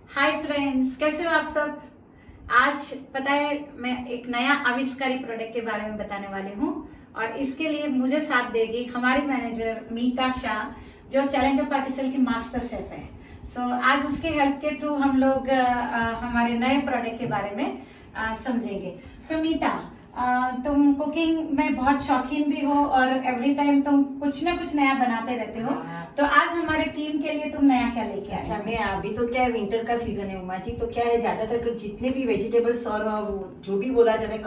Hi friends, कैसे हो आप सब। आज पता है मैं एक नया आविष्कारी प्रोडक्ट के बारे में बताने वाली हूँ और इसके लिए मुझे साथ देगी हमारी मैनेजर मीता शाह, जो चैलेंजर पार्टिसल की मास्टर शेफ है। आज उसके हेल्प के थ्रू हम लोग हमारे नए प्रोडक्ट के बारे में समझेंगे। मीता, तुम कुकिंग में बहुत शौकीन भी हो और एवरी टाइम तुम कुछ ना कुछ नया बनाते रहते हो। तो आज हमारे टीम के लिए तुम नया क्या लेके आए? अच्छा, मैं अभी तो क्या है, विंटर का सीजन है उमा जी। तो क्या है, ज्यादातर जितने भी वेजिटेबल्स और जो भी बोला जाता है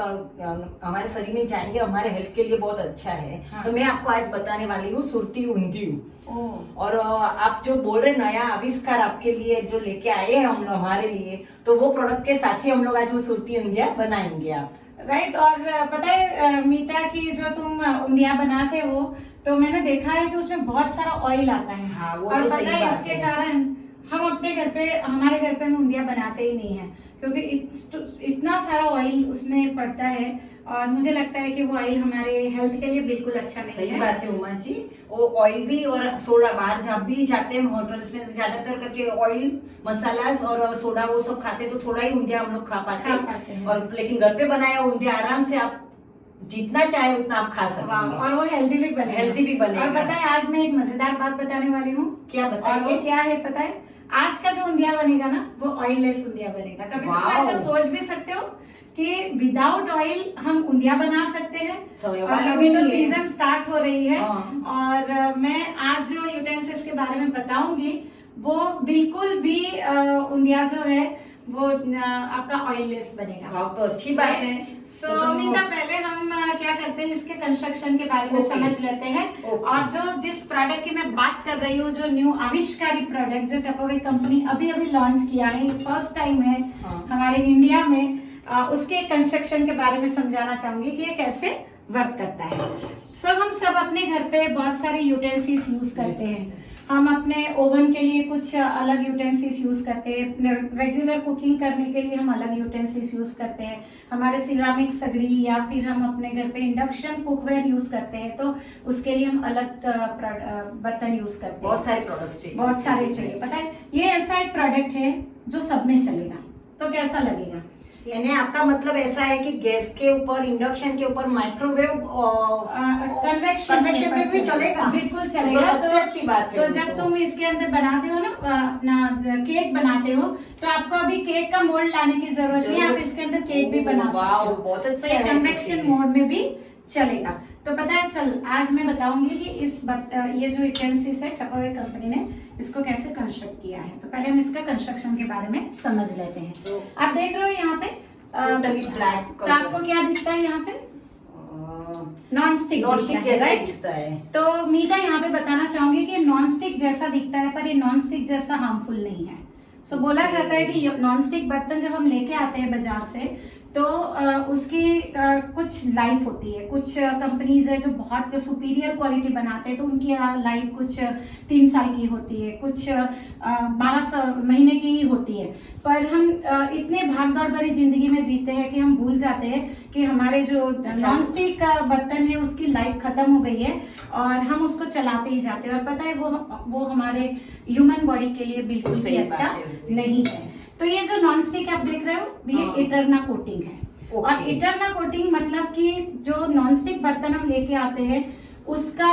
हमारे शरीर में जाएंगे, हमारे हेल्थ के लिए बहुत अच्छा है। हाँ। तो मैं आपको आज बताने वाली हूँ सुरती ऊंधियू। और आप जो बोल रहे नया आविष्कार आपके लिए जो लेके आए हैं हम लोग हमारे लिए, तो वो प्रोडक्ट के साथ ही हम लोग आज वो सुरती ऊंधिया बनाएंगे आप। राइट। और पता है मीता की जो तुम ऊंधिया बनाते हो, तो मैंने देखा है कि उसमें बहुत सारा ऑयल आता है। हाँ, वो और तो पता सही है बात इसके है। कारण हमारे घर पे हम ऊंधिया बनाते ही नहीं है, क्योंकि इतना सारा ऑयल उसमें पड़ता है और मुझे लगता है कि वो ऑयल हमारे हेल्थ के लिए बिल्कुल अच्छा नहीं है। सही बात है उमा जी। वो ऑयल भी और सोडा, बाहर जब भी जाते हैं होटल्स में ज्यादातर करके ऑयल मसालास और सोडा वो सब खाते हैं, तो थोड़ा ही ऊंधिया हम लोग खा पाते हैं। और लेकिन घर पे बनाया ऊंधिया आराम से आप जितना चाहे उतना आप खा सकते हैं और वो हेल्दी भी बने। और पता है आज मैं एक मजेदार बात बताने वाली हूँ। क्या बताइए? और वो क्या है पता है? आज का जो ऊंधिया बनेगा ना, वो ऑयललेस ऊंधिया बनेगा। कभी तुम ऐसा सोच भी सकते हो कि विदाउट ऑयल हम ऊंधिया बना सकते हैं। और अभी तो सीजन स्टार्ट हो रही है। और मैं आज जो यूटेंसिल्स के बारे में बताऊंगी वो बिल्कुल भी ऊंधिया जो है वो आपका ऑयललेस बनेगा। तो अच्छी बात है। मीता, पहले हम क्या करते हैं, इसके कंस्ट्रक्शन के बारे में समझ लेते हैं। और जो जिस प्रोडक्ट की मैं बात कर रही हूँ, जो न्यू आविष्कारी प्रोडक्ट जो टपरवेयर कंपनी अभी लॉन्च किया है, ये फर्स्ट टाइम है हमारे इंडिया में, उसके कंस्ट्रक्शन के बारे में समझाना चाहूंगी कि ये कैसे वर्क करता है। हम सब अपने घर पे बहुत सारे यूटेंसिल्स यूज करते हैं। हम अपने ओवन के लिए कुछ अलग यूटेंसिल्स यूज करते हैं, रेगुलर कुकिंग करने के लिए हम अलग यूटेंसिल्स यूज करते हैं, हमारे सिरामिक सगड़ी, या फिर हम अपने घर पे इंडक्शन कुकवेयर यूज करते हैं, तो उसके लिए हम अलग बर्तन यूज करते हैं। बहुत सारे प्रोडक्ट्स चाहिए, बहुत सारे चाहिए। पता है, ये ऐसा एक प्रोडक्ट है जो सब में चलेगा। तो कैसा लगेगा? यानी आपका मतलब ऐसा है कि गैस के ऊपर, इंडक्शन के ऊपर, माइक्रोवेव, कन्वेक्शन पे भी चलेगा। बिल्कुल चलेगा। तो सबसे अच्छी बात है। तो जब तुम इसके अंदर बनाते हो ना, अपना केक बनाते हो, तो आपको अभी केक का मोल्ड लाने की जरूरत नहीं है, आप इसके अंदर केक भी बना सकते हो। बहुत अच्छा है। कन्वेक्शन मोड में भी चलेगा। तो पता है, चल आज मैं बताऊंगी कि ये जो यूटेंसिल्स है टपरवेयर कंपनी ने इसको कैसे कंस्ट्रक्ट किया है। तो पहले हम इसका कंस्ट्रक्शन के बारे में समझ लेते हैं। तो आप देख रहे हो यहाँ पे ब्लैक, तो आपको क्या दिखता है यहाँ पे? नॉन स्टिक जैसा दिखता है। तो मीता यहाँ पे बताना चाहूंगी कि नॉन स्टिक जैसा दिखता है, पर ये नॉन स्टिक जैसा हार्मफुल नहीं है। बोला जाता है कि नॉन स्टिक बर्तन जब हम लेके आते हैं बाजार से, तो उसकी कुछ लाइफ होती है। कुछ कंपनीज है जो बहुत सुपीरियर क्वालिटी बनाते हैं, तो उनकी लाइफ कुछ 3 साल की होती है, कुछ 12 महीने की ही होती है। पर हम इतने भागदौड़ भरी जिंदगी में जीते हैं कि हम भूल जाते हैं कि हमारे जो नॉन स्टिक का बर्तन है उसकी लाइफ खत्म हो गई है और हम उसको चलाते ही जाते हैं। और पता है वो हमारे ह्यूमन बॉडी के लिए बिल्कुल भी अच्छा नहीं है। तो ये जो नॉन स्टिक आप देख रहे हो, ये इटरना कोटिंग है। और इटरना कोटिंग मतलब कि जो नॉन स्टिक बर्तन हम लेके आते हैं उसका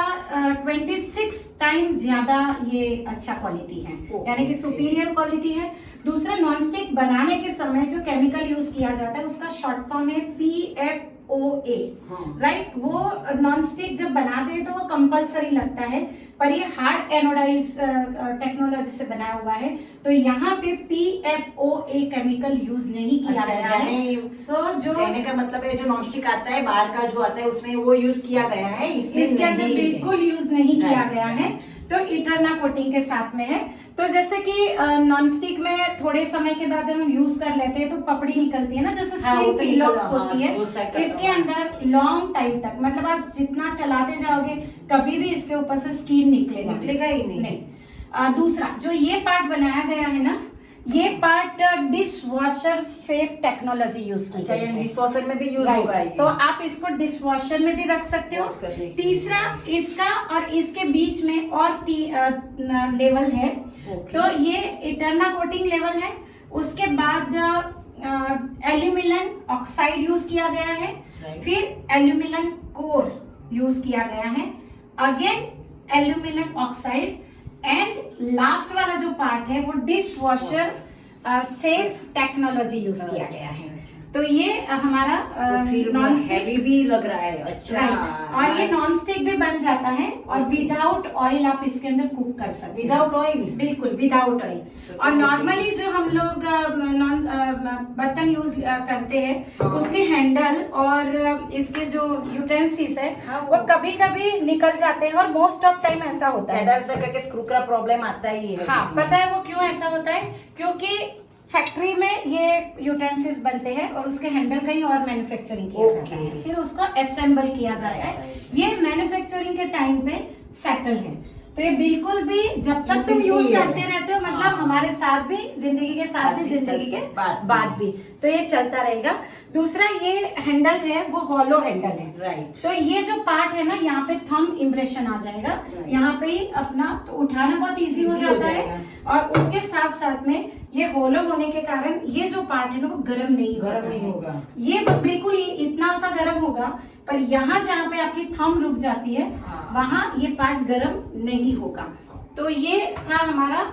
26 टाइम ज्यादा ये अच्छा क्वालिटी है, यानी कि सुपीरियर क्वालिटी है। दूसरा, नॉन स्टिक बनाने के समय जो केमिकल यूज किया जाता है उसका शॉर्ट फॉर्म है PFOA, राइट। वो नॉन स्टिक जब बनाते हैं तो वो कंपलसरी लगता है, पर ये हार्ड एनोडाइज टेक्नोलॉजी से बनाया हुआ है, तो यहाँ पे PFOA केमिकल यूज नहीं किया गया है। जो कहने का मतलब है, जो नॉनस्टिक आता है बाहर का जो आता है उसमें वो यूज किया गया है, इसके अंदर बिल्कुल यूज नहीं किया गया है। तो इटरना कोटिंग के साथ में है। तो जैसे कि नॉन स्टिक में थोड़े समय के बाद जब हम यूज कर लेते हैं तो पपड़ी निकलती है ना, जैसे स्किन पील ऑफ होती है। तो इसके अंदर लॉन्ग टाइम तक, मतलब आप जितना चलाते जाओगे कभी भी इसके ऊपर से स्किन निकलेगा ही नहीं। दूसरा, जो ये पार्ट बनाया गया है ना, ये part dish washer shape technology use की है। डिशवॉशर में भी यूज होगा ये। तो आप इसको डिश वॉशर में भी रख सकते हो। तीसरा, इसका और इसके बीच में और लेवल है। तो ये इटरना कोटिंग लेवल है। उसके बाद एल्यूमिनियम ऑक्साइड यूज किया गया है, फिर एल्यूमिनियम कोर यूज किया गया है, again aluminium oxide, and last वाला जो पार्ट है वो dish washer safe technology use किया गया है। तो ये हमारा नॉन स्टिक हैवी भी लग रहा है। अच्छा, और ये नॉन स्टिक भी बन जाता है और विदाउट ऑयल आप इसके अंदर कुक कर सकते हैं। Without oil? बिल्कुल विदाउट ऑयल। और नॉर्मली जो हम लोग बर्तन यूज करते हैं उसके हैंडल और इसके जो यूटेंसिल्स है वो कभी कभी निकल जाते हैं और मोस्ट ऑफ टाइम ऐसा होता है। ज्यादातर करके स्क्रू का प्रॉब्लम आता ही है। हाँ, पता है वो क्यों ऐसा होता है? क्योंकि फैक्ट्री में ये यूटेंसिल्स बनते हैं और उसके हैंडल कहीं और मैन्युफैक्चरिंग किया जाता है, फिर उसको असेंबल किया जाता है। ये मैन्युफैक्चरिंग के टाइम पे सेटल है, तो ये बिल्कुल भी जब तक तुम यूज करते रहते हो, मतलब हमारे साथ भी, जिंदगी के साथ भी, जिंदगी के बाद भी, तो ये चलता रहेगा। दूसरा, ये हैंडल है वो हॉलो हैंडल है, राइट। तो ये जो पार्ट है ना, यहाँ पे थंब इम्प्रेशन आ जाएगा, यहाँ पे ही अपना तो उठाना बहुत इजी हो जाता है। और उसके साथ साथ में ये होलो होने के कारण ये जो पार्ट है ना वो गर्म नहीं होगा। ये बिल्कुल इतना सा गर्म होगा, पर यहाँ जहाँ पे आपकी थंब रुक जाती है वहां ये पार्ट गर्म नहीं होगा। तो ये था हमारा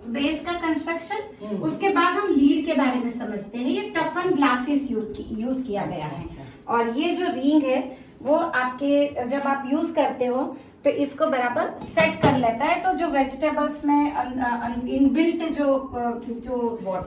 बेस का कंस्ट्रक्शन। उसके बाद हम लीड के बारे में समझते हैं। ये टफन ग्लासेस यूज किया गया है, और ये जो रिंग है वो आपके जब आप यूज करते हो तो इसको बराबर सेट कर लेता है। तो जो वेजिटेबल्स में इनबिल्ट जो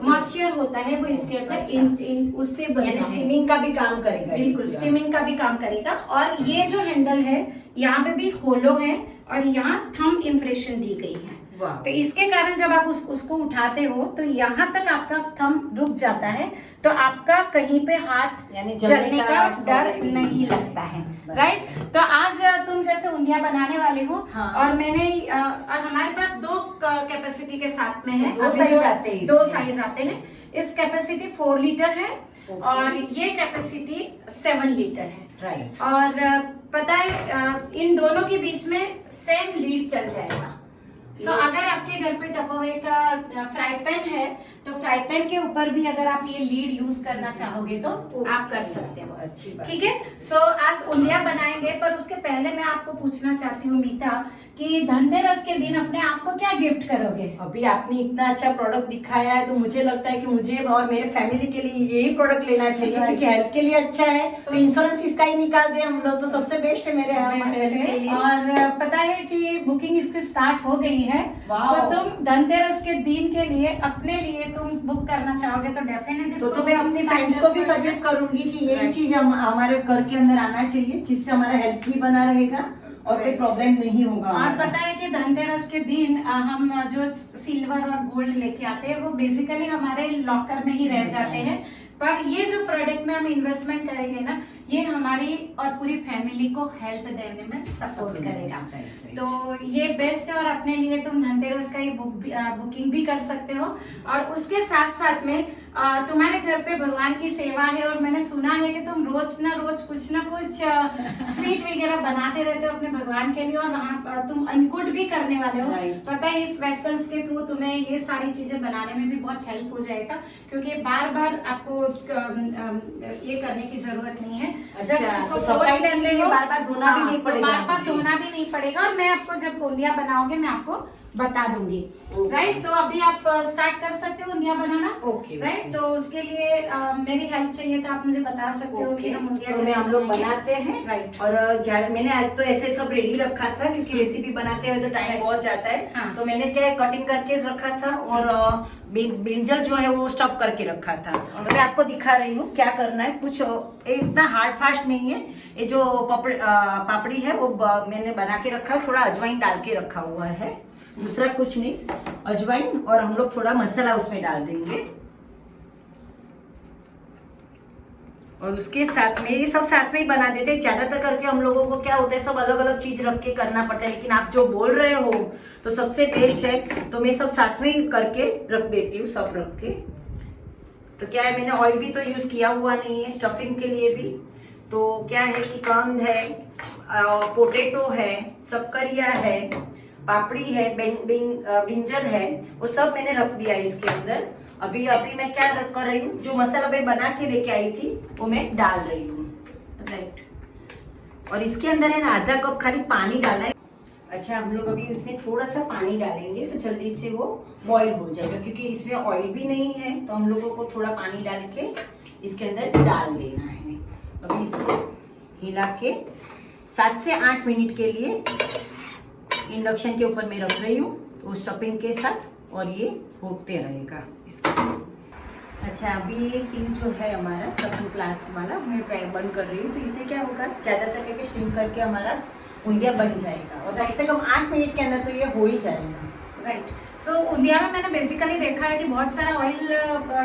मॉइस्चर होता है वो इसके अंदर उससे स्टीमिंग का भी काम करेगा। बिल्कुल, स्टीमिंग का भी काम करेगा। और ये जो हैंडल है यहाँ पे भी होलो है और यहाँ थंब इम्प्रेशन दी गई है। तो इसके कारण जब आप उसको उठाते हो तो यहाँ तक आपका थंब रुक जाता है, तो आपका कहीं पे हाथ जलने का डर नहीं लगता है। राइट। तो आज तुम जैसे उंधिया बनाने वाले हो, और मैंने और हमारे पास दो कैपेसिटी के साथ में है, दो साइज आते हैं। इस कैपेसिटी 4 लीटर है और ये कैपेसिटी 7 लीटर है। राइट। और पता है इन दोनों के बीच में सेम लीड चल जाएगा। सो अगर आपके घर पे टपरवेयर का फ्राई पैन है तो फ्राई पैन के ऊपर भी अगर आप ये लीड यूज करना चाहोगे तो आप कर सकते हो। अच्छी बात। ठीक है। सो आज उंधिया बनाएंगे, पर उसके पहले मैं आपको पूछना चाहती हूँ मीता कि धनतेरस के दिन अपने आप को क्या गिफ्ट करोगे? अभी आपने इतना अच्छा प्रोडक्ट दिखाया है तो मुझे लगता है कि मुझे और मेरे फैमिली के लिए यही प्रोडक्ट लेना चाहिए, क्योंकि हेल्थ के लिए अच्छा है। तो इंश्योरेंस इसका ही निकाल दे हम लोग, तो सबसे बेस्ट है मेरे हेल्थ के लिए। और पता है कि बुकिंग इसकी स्टार्ट हो गई है। सो तुम धनतेरस के दिन के लिए अपने लिए तुम बुक करना चाहोगे तो डेफिनेटली तो मैं अपने फ्रेंड्स को भी सजेस्ट करूंगी कि यही चीज हमारे घर के अंदर आना चाहिए, जिससे हमारा हेल्थ भी बना रहेगा और कोई प्रॉब्लम नहीं होगा। और पता है कि धनतेरस के दिन हम जो सिल्वर और गोल्ड लेके आते हैं वो बेसिकली हमारे लॉकर में ही रह जाते हैं, पर ये जो प्रोडक्ट में हम इन्वेस्टमेंट करेंगे ना, ये हमारी और पूरी फैमिली को हेल्थ देने में सपोर्ट करेगा। तो ये बेस्ट है, और अपने लिए तुम धनतेरस का ही बुकिंग भी कर सकते हो। और उसके साथ साथ में तुम्हारे घर पे भगवान की सेवा है, और मैंने सुना है कि तुम रोज ना रोज कुछ ना कुछ स्वीट वगैरह बनाते रहते हो अपने भगवान के लिए, और वहाँ तुम अन्नकूट भी करने वाले हो। पता है इस वेसल्स के थ्रू तुम्हें ये सारी चीजें बनाने में भी बहुत हेल्प हो जाएगा, क्योंकि बार बार आपको ये करने की जरूरत नहीं है। बार बार धोना भी नहीं पड़ेगा, बार बार धोना भी नहीं पड़ेगा। और मैं आपको जब उंधिया बनाओगे मैं आपको बता दूंगी। राइट। तो अभी आप स्टार्ट कर सकते हो उंधिया बनाना। राइट। तो उसके लिए मेरी हेल्प चाहिए तो आप मुझे बता सकते हो कि हम उंधिया कैसे हम लोग बनाते हैं। राइट। और मैंने आज तो ऐसे सब रेडी रखा था, क्योंकि रेसिपी बनाते हुए तो टाइम बहुत जाता है। तो मैंने क्या कटिंग करके रखा था, और ब्रिंजल जो है वो स्टफ करके रखा था। तो मैं आपको दिखा रही हूँ क्या करना है। कुछ इतना हार्ड फास्ट नहीं है। ये जो पापड़ी है वो मैंने बना के रखा, थोड़ा अजवाइन डाल के रखा हुआ है, दूसरा कुछ नहीं, अजवाइन। और हम लोग थोड़ा मसाला उसमें डाल देंगे, और उसके साथ में ये सब साथ में ही बना देते हैं। ज्यादातर करके हम लोगों को क्या होता है, सब अलग अलग चीज रख के करना पड़ता है, लेकिन आप जो बोल रहे हो तो सबसे बेस्ट है। तो मैं सब साथ में ही करके रख देती हूँ, सब रख के। तो क्या है, मैंने ऑयल भी तो यूज किया हुआ नहीं है स्टफिंग के लिए भी। तो क्या है कि कंद है, पोटैटो है, शक्करिया है, पापड़ी है, ब्रिंजल है, वो सब मैंने रख दिया है इसके अंदर। अभी अभी मैं क्या कर रही हूँ, जो मसाला मैं बना के लेके आई थी वो मैं डाल रही हूँ। राइट। और इसके अंदर है ना आधा कप खाली पानी डालना है। अच्छा, हम लोग अभी इसमें थोड़ा सा पानी डालेंगे तो जल्दी से वो बॉईल हो जाएगा, क्योंकि इसमें ऑयल भी नहीं है, तो हम लोगों को थोड़ा पानी डाल के इसके अंदर डाल देना है। अभी इसको हिला के 7 से 8 मिनट के लिए इंडक्शन के ऊपर मैं रख रही हूँ, तो स्टफिंग के साथ, और ये होते रहेगा इसके साथ। अच्छा, अभी ये सीन जो है हमारा टफन क्लास वाला मैं बंद कर रही हूँ, तो इससे क्या होगा, ज़्यादातर करके स्टीम करके हमारा ऊंधिया बन जाएगा, और कम से कम 8 मिनट के अंदर तो ये हो ही जाएगा। राइट। सो ऊंधिया में मैंने बेसिकली देखा है कि बहुत सारा ऑयल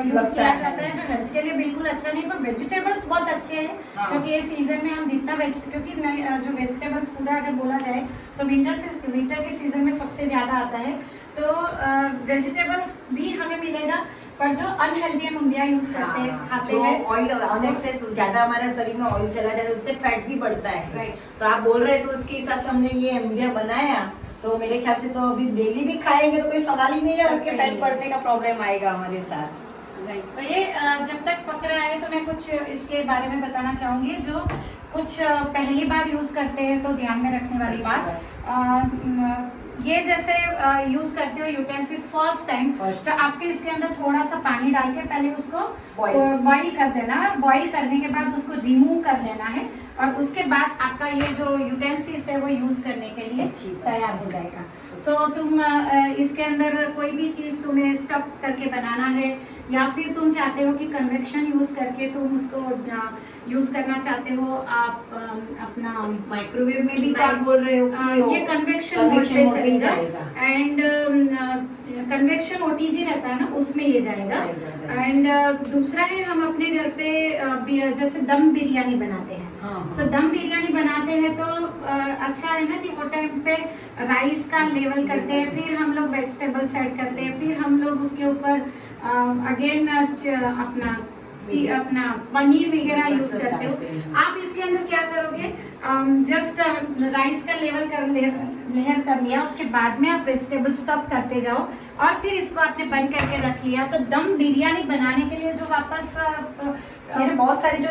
यूज किया जाता है, जो हेल्थ के लिए बिल्कुल अच्छा नहीं, पर वेजिटेबल्स बहुत अच्छे हैं। हाँ। क्योंकि ये सीजन में हम जितना क्योंकि जो वेजिटेबल्स पूरा अगर बोला जाए तो विंटर के सीजन में सबसे ज्यादा आता है, तो वेजिटेबल्स भी हमें मिलेगा, पर जो अनहेल्दी हम ऊंधिया यूज करते हैं, खाते हैं, ऑयल अनएक्सेस ज्यादा हमारे शरीर में ऑयल चला जाए, उससे फैट भी बढ़ता है। राइट। तो आप बोल रहे हैं, तो उसके हिसाब से हमने ये ऊंधिया बनाया, तो मेरे ख्याल से तो अभी डेली भी खाएंगे तो कोई सवाल ही नहीं है कि फैट बढ़ने का प्रॉब्लम आएगा हमारे साथ। राइट। तो ये जब तक पक रहा है तो मैं कुछ इसके बारे में बताना चाहूंगी, जो कुछ पहली बार यूज करते हैं तो ध्यान में रखने वाली बात, ये जैसे यूज करते हो यूटेंसिल्स फर्स्ट टाइम, तो आपके इसके अंदर थोड़ा सा पानी डाल के पहले उसको बॉईल कर देना है। बॉईल करने के बाद उसको रिमूव कर लेना है, और उसके बाद आपका ये जो यूटेंसिल्स है वो यूज करने के लिए तैयार हो जाएगा। सो तुम इसके अंदर कोई भी चीज तुम्हें स्टफ करके बनाना है, या फिर तुम चाहते हो कि कन्वेक्शन यूज करके तुम उसको यूज करना चाहते हो, आप अपना माइक्रोवेव में भी तो आप बोल रहे हो कि ये कन्वेक्शन मोड पे चलेगा, एंड कन्वेक्शन ओटीजी रहता है ना, उसमें ये जाएगा। एंड दूसरा है, हम अपने घर पे जैसे दम बिरयानी बनाते हैं, सो दम बिरयानी बनाते हैं तो अच्छा है ना कि वो टाइम पे राइस का लेवल करते हैं, फिर हम लोग वेजिटेबल्स ऐड करते हैं, फिर हम लोग उसके ऊपर अगेन अपना पनीर वगैरह यूज करते हो। आप इसके अंदर क्या करोगे, जस्ट राइस का लेयर कर लिया, उसके बाद में आप वेजिटेबल स्टफ करते जाओ, और फिर इसको आपने बंद करके रख लिया, तो दम बिरयानी बनाने के लिए जो वापस बहुत सारे जो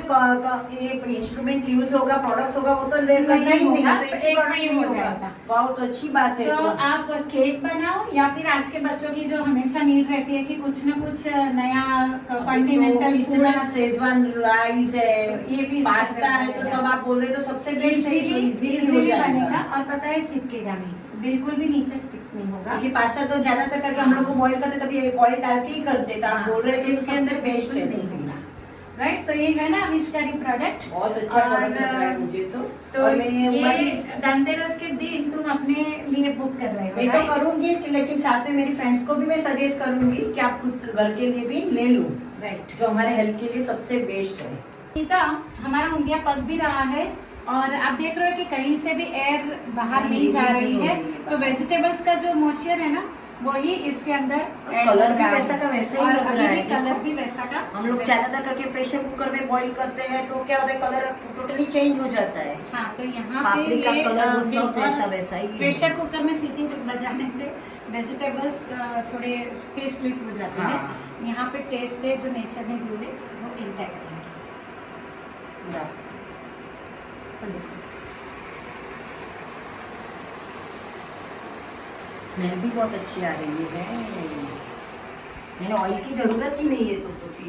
ये इंस्ट्रूमेंट यूज होगा, प्रोडक्ट्स होगा, वो तो करना ही नहीं है, तो एक प्रोडक्ट हो जाएगा। बहुत अच्छी बात है। तो आप केक बनाओ, या फिर आज के बच्चों की जो हमेशा नीड रहती है कि कुछ ना कुछ नया कॉन्टिनेंटल फूड, शेजवान राइस है, ये भी पास्ता है, तो सब आप बोल रहे हो, तो सबसे बेस्ट है, इजीली बनेगा, और पता है चिपकेगा नहीं, बिल्कुल भी नीचे स्टिक नहीं होगा। क्योंकि पास्ता तो ज्यादातर करके हम लोग को बॉईल करते तभी ऑयल डाल के ही करते, तो आप बोल रहे थे इसके अंदर बेस्ट है। राइट। तो ये है ना आविष्कारी प्रोडक्ट, बहुत अच्छा प्रोडक्ट लग रहा है मुझे तो और ये धनतेरस के दिन तुम अपने लिए बुक कर रहे हो। मैं तो करूंगी, लेकिन साथ में मेरी फ्रेंड्स को भी मैं सजेस्ट करूंगी कि आप खुद घर के लिए भी ले लो। राइट। जो हमारे हेल्थ के लिए सबसे बेस्ट है। नीता, हमारा ऊंधिया पक भी रहा है, और आप देख रहे हो कि कहीं से भी एयर बाहर नहीं जा रही है, तो वेजिटेबल्स का जो मॉइस्चर है ना वही इसके अंदर, कलर भी वैसा का वैसा ही लग रहा है, कलर भी वैसा का। हम लोग ज्यादातर करके प्रेशर कुकर में बॉईल करते हैं, तो क्या होता है, कलर टोटली चेंज हो जाता है। हाँ, तो यहाँ पे ये वैसा ही प्रेशर कुकर में सीटी बजाने से वेजिटेबल्स थोड़े स्पेसलेस हो जाते हैं। यहाँ पे टेस्ट है जो नेचर ने दी है वो इंटैक्ट है। स्मेल भी बहुत अच्छी आ रही है, मैंने ऑयल की जरूरत ही नहीं है तो फिर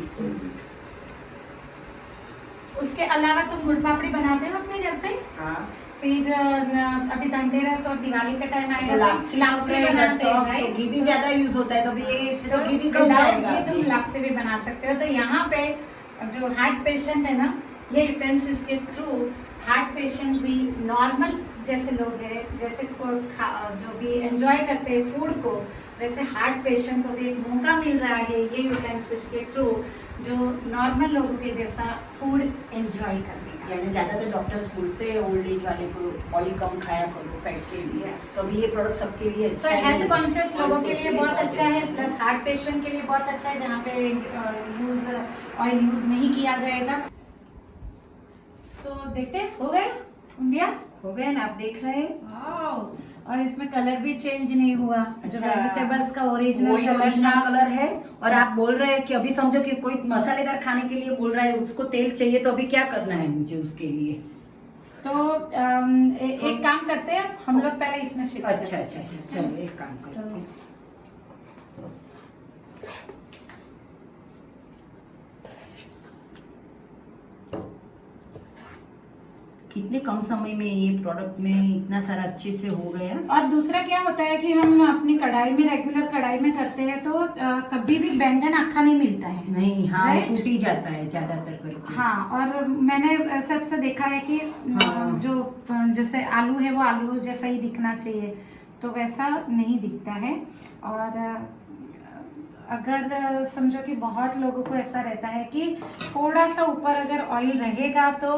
उसके अलावा तुम गुड़ पापड़ी बनाते हो अपने घर पे? हाँ। फिर अभी धनतेरस और दिवाली का टाइम आएगा, लापसी बनाते हैं, तो घी भी ज्यादा यूज होता है, तो भी इसमें तो घी भी कम जाएगा, तुम लापसी भी बना सकते हो। तो यहाँ पे जो हार्ट पेशेंट है ना, ये यूटेंसिल्स के थ्रू हार्ट पेशेंट भी, नॉर्मल जैसे लोग हैं, जैसे जो भी एंजॉय करते हैं फूड को, वैसे हार्ट पेशेंट को भी एक मौका मिल रहा है ये यूटेंसिल्स के थ्रू, जो नॉर्मल लोगों के जैसा फूड एंजॉय करने का। यानी ज्यादातर डॉक्टर्स बोलते हैं ओल्ड एज वाले को ऑयल कम खाया करो फैट के लिए, तो ये प्रोडक्ट सबके लिए अच्छा है। हेल्थ कॉन्शियस लोगों के लिए बहुत अच्छा है, प्लस हार्ट पेशेंट के लिए बहुत अच्छा है, जहाँ पे ऑयल यूज नहीं किया जाएगा। सो देखते हो गए, इंडिया हो गया ना, आप देख रहे हैं। वाओ, और इसमें कलर भी चेंज नहीं हुआ, जो अच्छा, वेजिटेबल्स का ओरिजिनल वही कलर ओरिजिनल था। कलर है। और आप बोल रहे हैं कि अभी समझो कि कोई मसालेदार खाने के लिए बोल रहा है, उसको तेल चाहिए, तो अभी क्या करना है मुझे उसके लिए? तो एक काम करते हैं, हम लोग पहले इसमें शिफ्ट अच्छा अच्छा अच्छा, चलो एक काम करते हैं। कितने कम समय में ये प्रोडक्ट में इतना सारा अच्छे से हो गया। और दूसरा क्या होता है कि हम अपनी कढ़ाई में, रेगुलर कढ़ाई में करते हैं तो कभी भी बैंगन अक्खा नहीं मिलता है। नहीं, हाँ, वो Right? टूट ही जाता है ज्यादातर करके। हाँ, और मैंने सबसे देखा है कि हाँ। जो जैसे आलू है वो आलू जैसा ही दिखना चाहिए, तो वैसा नहीं दिखता है। और अगर समझो कि बहुत लोगों को ऐसा रहता है कि थोड़ा सा ऊपर अगर ऑयल रहेगा तो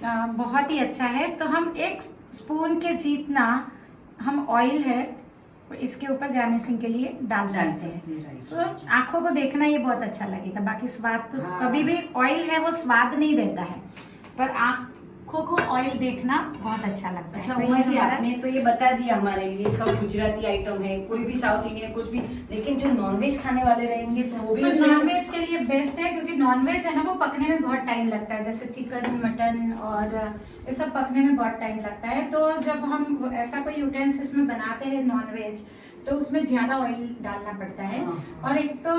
बहुत ही अच्छा है, तो हम 1 स्पून के जितना हम ऑयल है इसके ऊपर गार्निशिंग के लिए डाल सकते हैं। तो आंखों को देखना ये बहुत अच्छा लगेगा, बाकी स्वाद तो हाँ। कभी भी ऑयल है वो स्वाद नहीं देता है, पर आंखों को ऑयल देखना बहुत अच्छा लगता है। अच्छा, तो ये उमा जी, हमारा- आपने तो ये बता दिया हमारे लिए सब गुजराती आइटम है, कोई भी साउथ इंडियन कुछ भी, लेकिन जो नॉनवेज खाने वाले रहेंगे तो वो भी सो उसमें- नॉनवेज के लिए बेस्ट है, क्योंकि नॉनवेज है ना वो पकने में बहुत टाइम लगता है, जैसे चिकन, मटन और ये सब पकने में बहुत टाइम लगता है। तो जब हम ऐसा कोई यूटेंसिल्स में बनाते हैं नॉनवेज, तो उसमें ज़्यादा ऑयल डालना पड़ता है। हाँ। और एक तो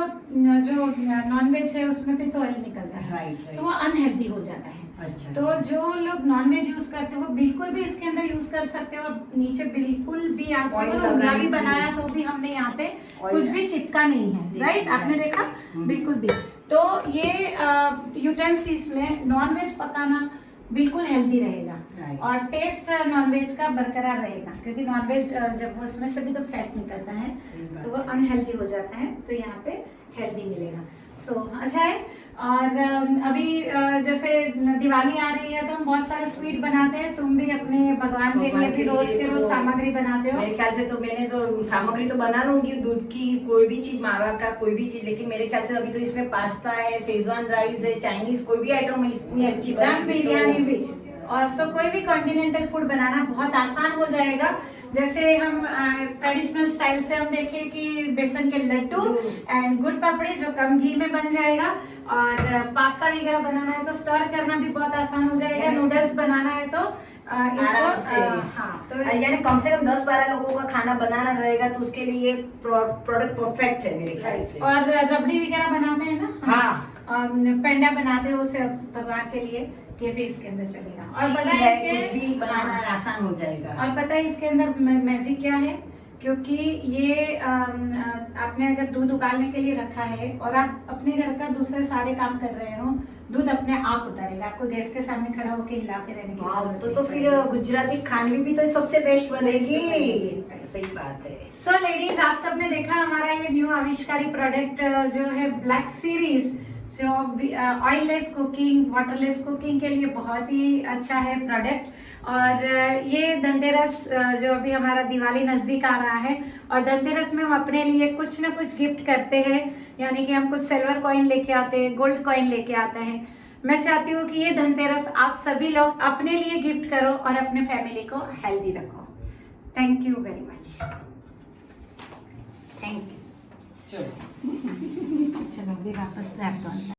जो नॉनवेज है उसमें भी तो ऑयल निकलता है, राइट, सो वो अनहेल्दी हो जाता है। अच्छा, तो जो लोग नॉनवेज यूज करते हैं वो बिल्कुल भी इसके अंदर यूज कर सकते हो, और नीचे बिल्कुल भी आज Oil तक लगाने उंगला भी के लिए। बनाया तो भी हमने यहाँ पे Oil कुछ भी चिपका नहीं है, देखिए, राइट? आपने right. देखा? हम्म। बिल्कुल भी। तो ये यूटेंसिल्स में नॉनवेज पकाना बिल्कुल हेल्दी रहेगा। Right. और टेस्ट नॉनवेज का बरकरार रहेगा, क्योंकि नॉनवेज जब उसमें से भी तो फैट निकलता है, सही बात सो वो अनहेल्दी हो जाता है, तो यहाँ पे हेल्दी मिलेगा। सो अच्छा है। और अभी जैसे दिवाली आ रही है तो हम बहुत सारे स्वीट बनाते हैं, तुम भी अपने भगवान के लिए भी रोज के रोज तो सामग्री बनाते हो। मेरे ख्याल से तो मैंने तो सामग्री तो बना लूंगी, दूध की कोई भी चीज, मावा का कोई भी चीज, लेकिन मेरे ख्याल से अभी तो इसमें पास्ता है, शेजवान राइस है, चाइनीज कोई भी आइटम इतनी अच्छी दम बनेगी बिरयानी तो- भी, और सो कोई भी कॉन्टिनेंटल फूड बनाना बहुत आसान हो जाएगा। जैसे हम ट्रेडिशनल स्टाइल से हम देखें कि बेसन के लड्डू एंड गुड़ पापड़ी जो कम घी में बन जाएगा, और पास्ता वगैरह बनाना है तो स्टर करना भी बहुत आसान हो जाएगा, नूडल्स बनाना है तो आराम इसको से। हाँ, तो यानी कम से कम 10-12 लोगों का खाना बनाना रहेगा, तो उसके लिए प्रोडक्ट परफेक्ट है मेरे ख्याल से। और रबड़ी वगैरह बनाते हैं ना, हाँ। और पेंडा बनाते हो उसे भगवान के लिए, ये भी इसके अंदर चलेगा। और पता ठीक है है, कुछ भी इसके बनाना हाँ, आसान हो जाएगा। और पता है इसके अंदर मैजिक क्या है, क्योंकि ये आपने अगर दूध उबालने के लिए रखा है और आप अपने घर का दूसरे सारे काम कर रहे हो, दूध अपने आप उतारेगा, आपको गैस के सामने खड़ा होकर हिलाते रहने की वाह, जरूरत तो नहीं फिर पड़ेगी। गुजराती खानवी भी तो सबसे बेस्ट बनेगी। बनेगी। सही बात है। सो लेडीज, आप सबने देखा हमारा ये न्यू आविष्कारी प्रोडक्ट जो है ब्लैक सीरीज, जो ऑयललेस कुकिंग, वाटरलेस कुकिंग के लिए बहुत ही अच्छा है प्रोडक्ट। और ये धनतेरस जो अभी हमारा दिवाली नज़दीक आ रहा है, और धनतेरस में हम अपने लिए कुछ ना कुछ गिफ्ट करते हैं, यानी कि हम कुछ सिल्वर कॉइन लेके आते हैं, गोल्ड कॉइन लेके आते हैं। मैं चाहती हूँ कि ये धनतेरस आप सभी लोग अपने लिए गिफ्ट करो और अपने फैमिली को हेल्दी रखो। Thank you very much. Thank you. चलो चलो अभी वापस लैपटॉप